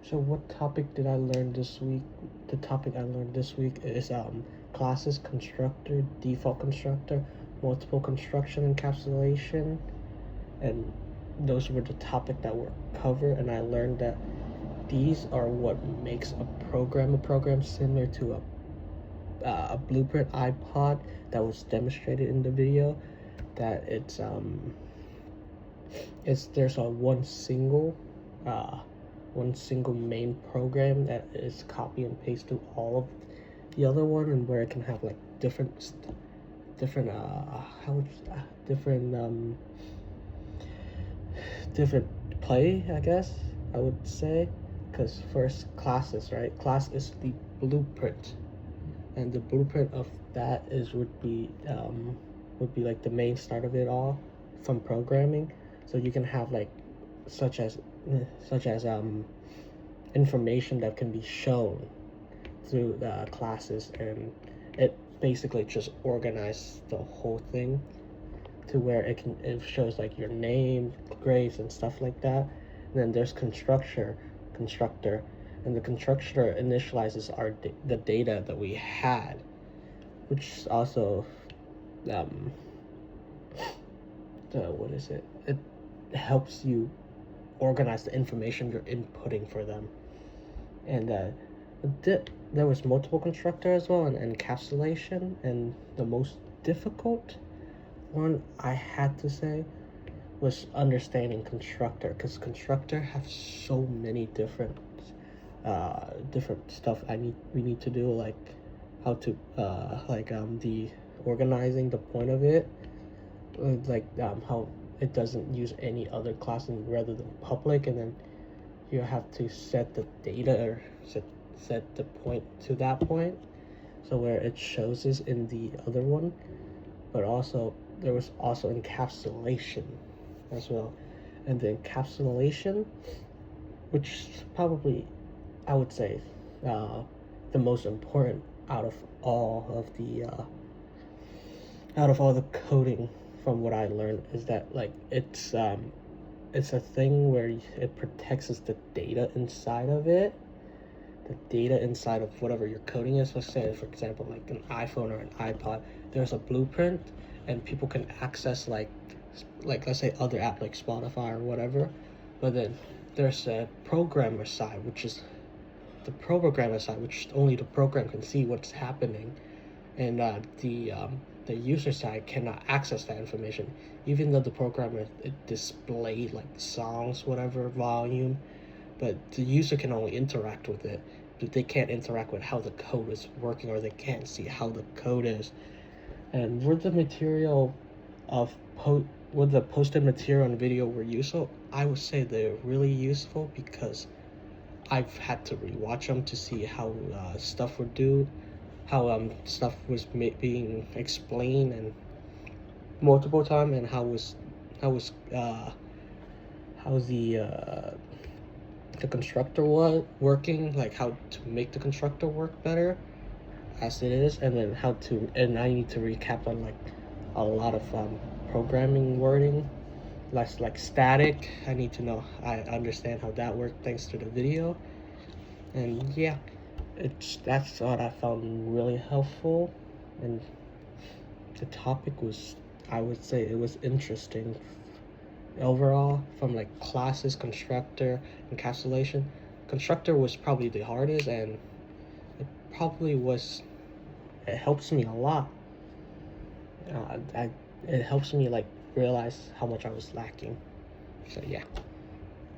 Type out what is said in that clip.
So what topic did I learn this week? The topic I learned this week is classes, constructor, default constructor, multiple construction encapsulation, and those were the topic that were covered. And I learned that these are what makes a program similar to a Blueprint iPod that was demonstrated in the video. That it's there's a one single main program that is copy and paste to all of the other one, and where it can have like different different play, I guess I would say. Because first, classes, right? Class is the blueprint, and the blueprint of that would be like the main start of it all from programming. So you can have like such as information that can be shown through the classes, and it basically just organizes the whole thing to where it shows like your name, grades, and stuff like that. And then there's constructor, and the constructor initializes the data that we had, which also what is it? It helps you organize the information you're inputting for them. And there was multiple constructor as well, and encapsulation, and the most difficult one I had to say was understanding constructor, because constructor have so many different stuff we need to do, like how to the organizing the point of it, how it doesn't use any other class rather than public, and then you have to set the data or set the point to that point, so where it shows is in the other one. But also there was also encapsulation as well, and the encapsulation, which is probably, I would say, the most important out of all the coding, from what I learned, is that like it's a thing where it protects the data inside of it, the data inside of whatever your coding is. Let's say, for example, like an iPhone or an iPod, there's a blueprint, and people can access like let's say other app like Spotify or whatever. But then there's a programmer side, which only the program can see what's happening, and the user side cannot access that information, even though the programmer it displayed like songs, whatever volume, but the user can only interact with it, but they can't interact with how the code is working, or they can't see how the code is. And would the posted material and video were useful? I would say they're really useful, because I've had to rewatch them to see how stuff would do, how stuff was being explained and multiple times, and how the constructor was working, like how to make the constructor work better as it is, and then and I need to recap on like a lot of programming wording, less like static. I understand how that worked thanks to the video. And yeah, that's what I found really helpful. And the topic was, I would say, it was interesting overall, from like classes, constructor, encapsulation. Constructor was probably the hardest, and it helps me a lot. It helps me like realize how much I was lacking. So yeah.